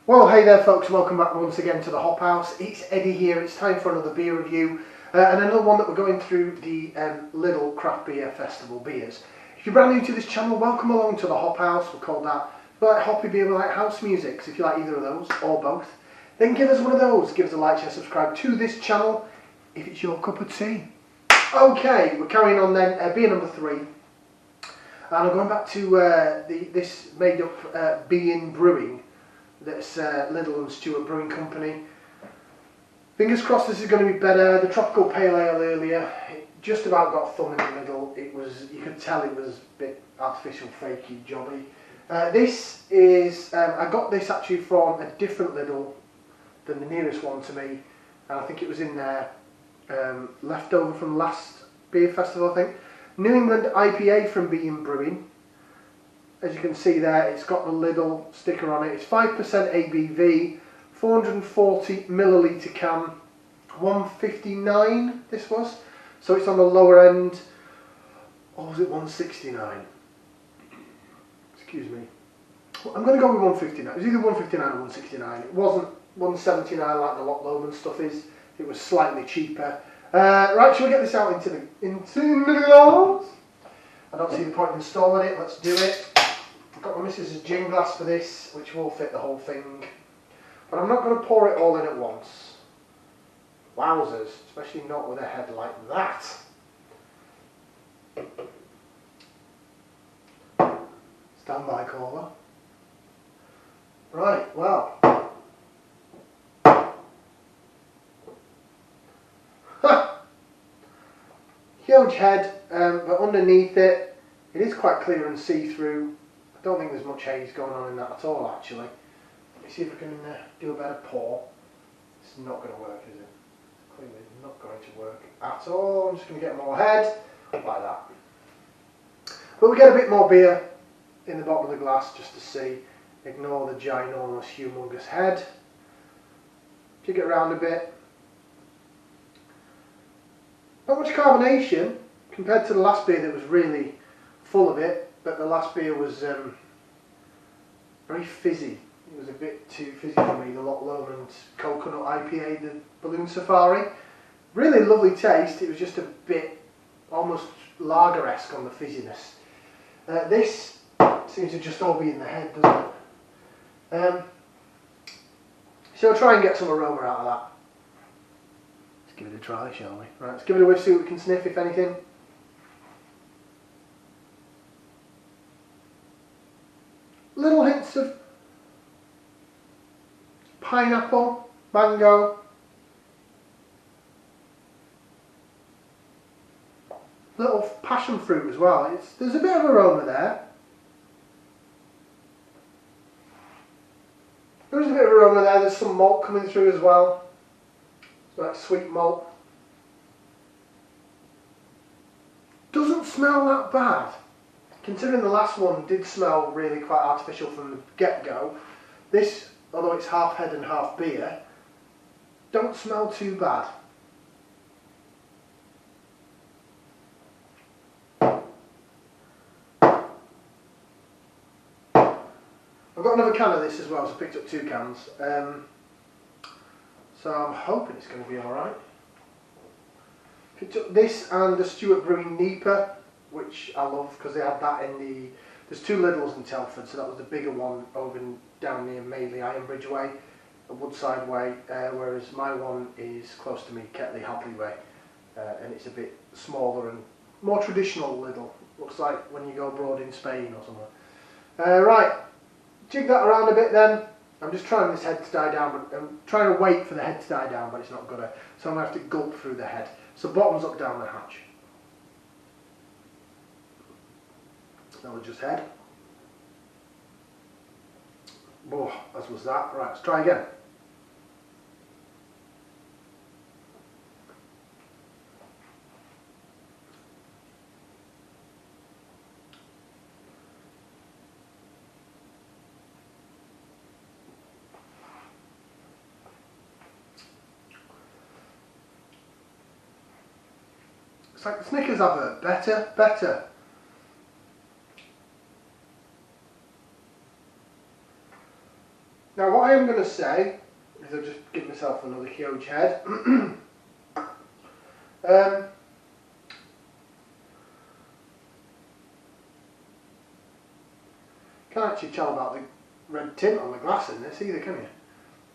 Well, hey there folks, welcome back once again to the Hop House. It's Eddie here. It's time for another beer review and another one that we're going through the Lidl Craft Beer Festival beers. If you're brand new to this channel, welcome along to the Hop House. We're called that. If you like hoppy beer, we like house music. So if you like either of those or both, then give us one of those. Give us a like, share, subscribe to this channel if it's your cup of tea. Okay, we're carrying on then. Beer number 3. And I'm going back to this made up Beinn Brewing. That's Lidl Stewart Brewing Company. Fingers crossed this is going to be better. The tropical pale ale earlier, it just about got a thumb in the middle. It was, you could tell it was a bit artificial, fakey, jobby. This is, I got this actually from a different Lidl than the nearest one to me, and I think it was in there, leftover from last beer festival, I think. New England IPA from Beinn Brewing. As you can see there, it's got the Lidl sticker on it. It's 5% ABV, 440 millilitre can, 159 this was. So it's on the lower end, or was it 169? Excuse me. Well, I'm going to go with 159. It was either 159 or 169. It wasn't 179 like the Loch Lomond stuff is. It was slightly cheaper. Right, shall we get this out into the glass? I don't see the point in installing it. Let's do it. I've got my missus' gin glass for this, which will fit the whole thing. But I'm not going to pour it all in at once. Wowzers, especially not with a head like that. Stand by, caller. Right, well. Huge head, but underneath it, it is quite clear and see-through. I don't think there's much haze going on in that at all, actually. Let me see if I can do a better pour. It's not going to work, is it? Clearly not going to work at all. I'm just going to get more head, like that. But we get a bit more beer in the bottom of the glass just to see. Ignore the ginormous, humongous head. Jig it around a bit. Not much carbonation compared to the last beer that was really full of it. But the last beer was very fizzy. It was a bit too fizzy for me, the Loch Lomond Coconut IPA, the Balloon Safari. Really lovely taste, it was just a bit almost lager-esque on the fizziness. This seems to just all be in the head, doesn't it? So I'll try and get some aroma out of that. Let's give it a try, shall we? Right, let's give it a whiff, see what we can sniff, if anything. Little hints of pineapple, mango, little passion fruit as well. There's a bit of aroma there. There's a bit of aroma there. There's some malt coming through as well. It's like sweet malt. Doesn't smell that bad. Considering the last one did smell really quite artificial from the get-go, this, although it's half head and half beer, don't smell too bad. I've got another can of this as well, so I picked up 2 cans. So I'm hoping it's going to be alright. Picked up this and the Stewart Brewing NEIPA, which I love because they had that in the... There's 2 Lidls in Telford, so that was the bigger one over down near Madeley, Ironbridge way, Woodside way, whereas my one is close to me, Ketley, Hadley way, and it's a bit smaller and more traditional Lidl. Looks like when you go abroad in Spain or somewhere. Right, jig that around a bit then. I'm just trying this head to die down, but I'm trying to wait for the head to die down, but it's not gonna, so I'm gonna have to gulp through the head. So bottoms up down the hatch. That was just head. Oh, as was that. Right, let's try again. It's like the Snickers advert. Better, better. Now what I am going to say is I'll just give myself another huge head. Can't actually tell about the red tint on the glass in this either, can you?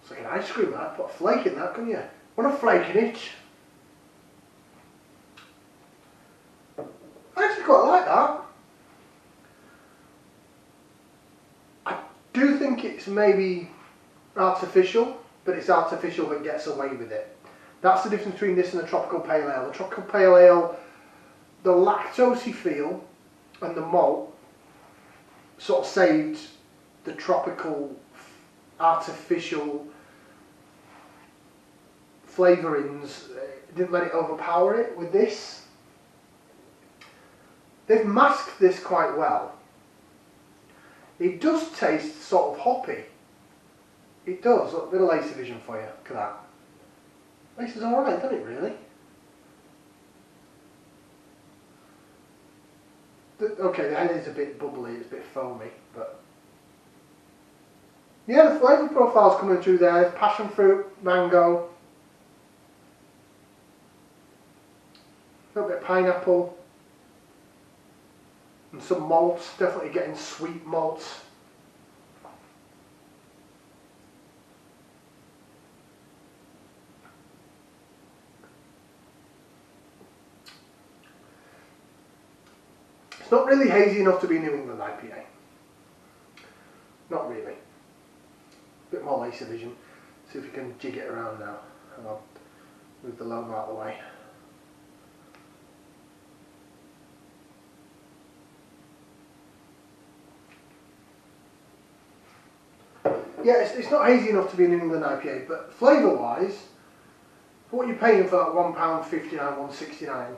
It's like an ice cream that. Put a flake in that, can you? What a flake in it. I actually quite like that. I do think it's maybe artificial, but it's artificial that gets away with it. That's the difference between this and the tropical pale ale. The tropical pale ale, the lactosey feel and the malt sort of saved the tropical artificial flavourings, didn't let it overpower it. With this, they've masked this quite well. It does taste sort of hoppy. It does. Look, a bit of lace division for you. Look at that. Lace is alright, doesn't it really? Okay, the head is a bit bubbly, it's a bit foamy, but yeah, the flavour profile's coming through there. Passion fruit, mango, a little bit of pineapple, and some malts, definitely getting sweet malts. It's not really hazy enough to be New England IPA. Not really. A bit more lace division. See if we can jig it around now. And I'll move the logo out of the way. Yeah, it's not hazy enough to be an New England IPA, but flavour wise, for what you're paying for that £1.59, £1.69,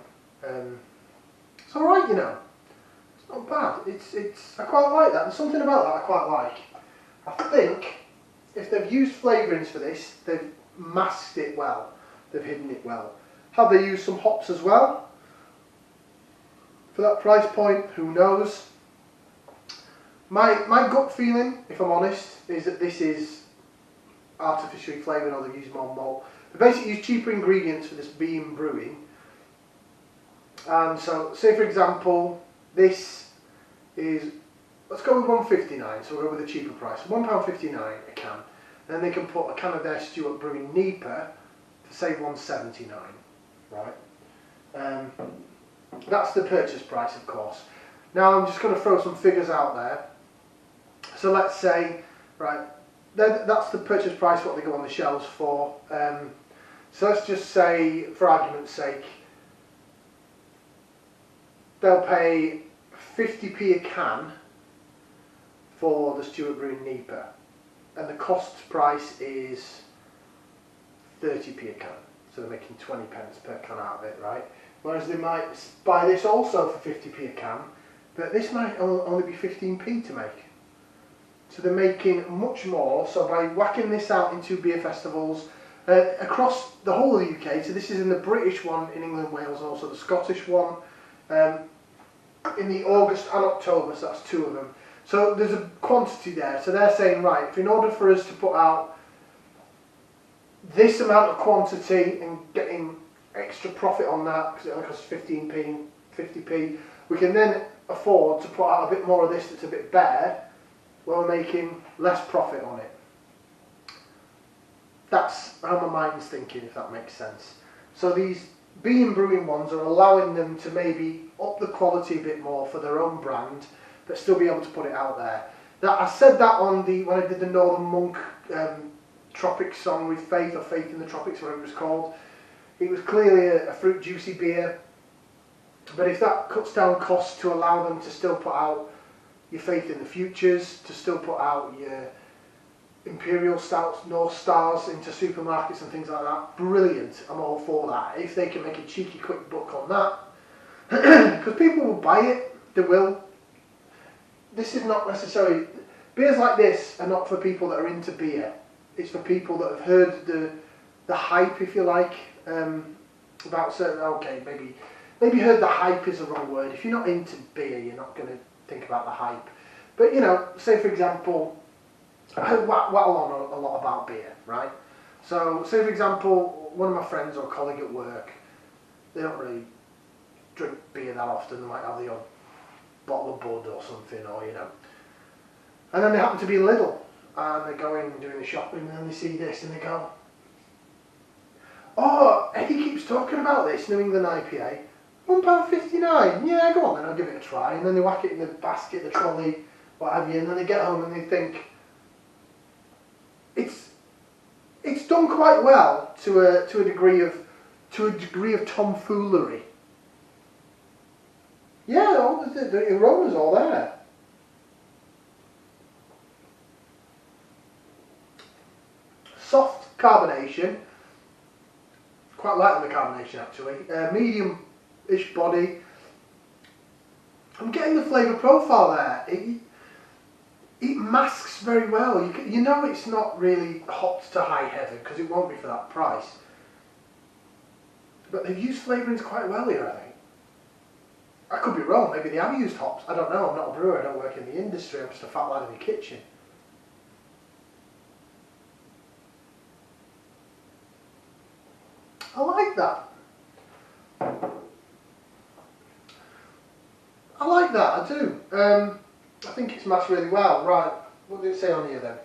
it's alright, you know. It's not bad. I quite like that. There's something about that I quite like. I think if they've used flavourings for this, they've masked it well. They've hidden it well. Have they used some hops as well? For that price point, who knows? My gut feeling, if I'm honest, is that this is artificially flavoured, or they've used more malt. They basically use cheaper ingredients for this Beinn Brewing. And so, say for example, this is, let's go with £1.59, so we'll go with a cheaper price. £1.59 a can. And then they can put a can of their Stewart Brewing NEIPA for say £1.79, right? That's the purchase price, of course. Now I'm just going to throw some figures out there. So let's say, right, that's the purchase price, what they go on the shelves for. So let's just say, for argument's sake, they'll pay 50p a can for the Stewart Brewing NEIPA, and the cost price is 30p a can. So they're making 20 pence per can out of it, right? Whereas they might buy this also for 50p a can, but this might only be 15p to make. So they're making much more. So by whacking this out into beer festivals across the whole of the UK, so this is in the British one in England, Wales, and also the Scottish one in the August and October, so that's two of them. So there's a quantity there. So they're saying, right, if in order for us to put out this amount of quantity and getting extra profit on that, because it only costs 15p, 50p, we can then afford to put out a bit more of this that's a bit better, while we're making less profit on it. That's how my mind's thinking, if that makes sense. So these Beinn Brewing ones are allowing them to maybe up the quality a bit more for their own brand, but still be able to put it out there. That I said that on when I did the Northern Monk Tropics song with Faith, or Faith in the Tropics, whatever it was called. It was clearly a fruit juicy beer, but if that cuts down costs to allow them to still put out your Faith in the Futures, to still put out your Imperial Stouts, North Stars into supermarkets and things like that, brilliant. I'm all for that. If they can make a cheeky quick buck on that, because people will buy it, they will. This is not necessarily, beers like this are not for people that are into beer. It's for people that have heard the hype, if you like, about certain, okay, maybe heard the hype is the wrong word. If you're not into beer, you're not going to think about the hype. But, you know, say for example, I wattle on a lot about beer, right? So, say for example, one of my friends or colleague at work, they don't really drink beer that often. They might have the odd bottle of Bud or something, or you know. And then they happen to be in Lidl, and they go in doing the shopping, and then they see this, and they go, "Oh, Eddie keeps talking about this New England IPA, £1.59. Yeah, go on then, I'll give it a try." And then they whack it in the basket, the trolley, what have you, and then they get home and they think, it's done quite well to a degree of tomfoolery. Yeah, the aroma's all there. Soft carbonation. Quite light on the carbonation actually. Medium-ish body. I'm getting the flavour profile there. It masks very well. You know it's not really hopped to high heaven because it won't be for that price. But they've used flavourings quite well here, I think. I could be wrong. Maybe they have used hops. I don't know. I'm not a brewer. I don't work in the industry. I'm just a fat lad in the kitchen. I like that. I like that, I do. I think it's mashed really well. Right, what did it say on here then?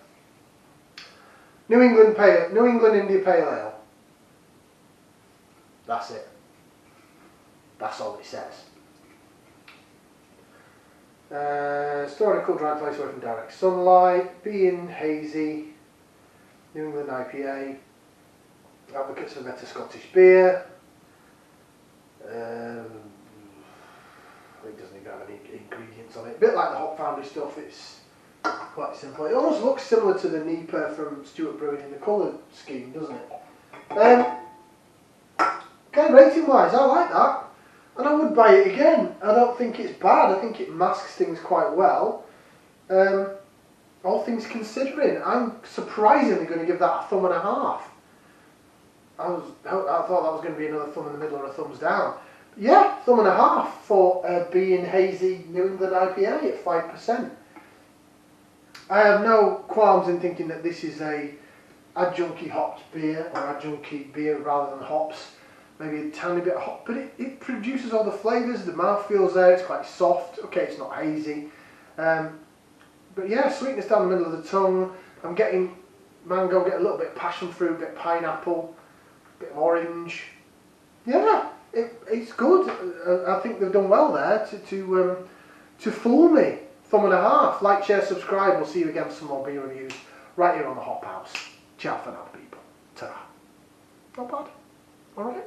New England India Pale Ale. That's it. That's all it says. Stored in a cool, dry place away from direct sunlight. Beinn Hazy. New England IPA. Advocates for better Scottish beer. It doesn't even have any ingredients on it. A bit like the Hop Foundry stuff, it's quite simple. It almost looks similar to the NEIPA from Stewart Brewing in the colour scheme, doesn't it? Okay, rating wise, I like that. And I would buy it again. I don't think it's bad. I think it masks things quite well. All things considering, I'm surprisingly going to give that a thumb and a half. I thought that was going to be another thumb in the middle or a thumbs down. Yeah, thumb and a half for Beinn Hazy New England IPA at 5%. I have no qualms in thinking that this is a adjunct hopped beer or adjunct beer rather than hops. Maybe a tiny bit of hop, but it produces all the flavours. The mouthfeel's there. It's quite soft. Okay, it's not hazy, but yeah, sweetness down the middle of the tongue. I'm getting mango, get a little bit of passion fruit, a bit of pineapple, a bit of orange. Yeah, it's good. I think they've done well there to fool me. Thumb and a half. Like, share, subscribe. We'll see you again for some more beer reviews right here on the Hop House. Ciao for now, people. Ta-ra. Not bad. All right.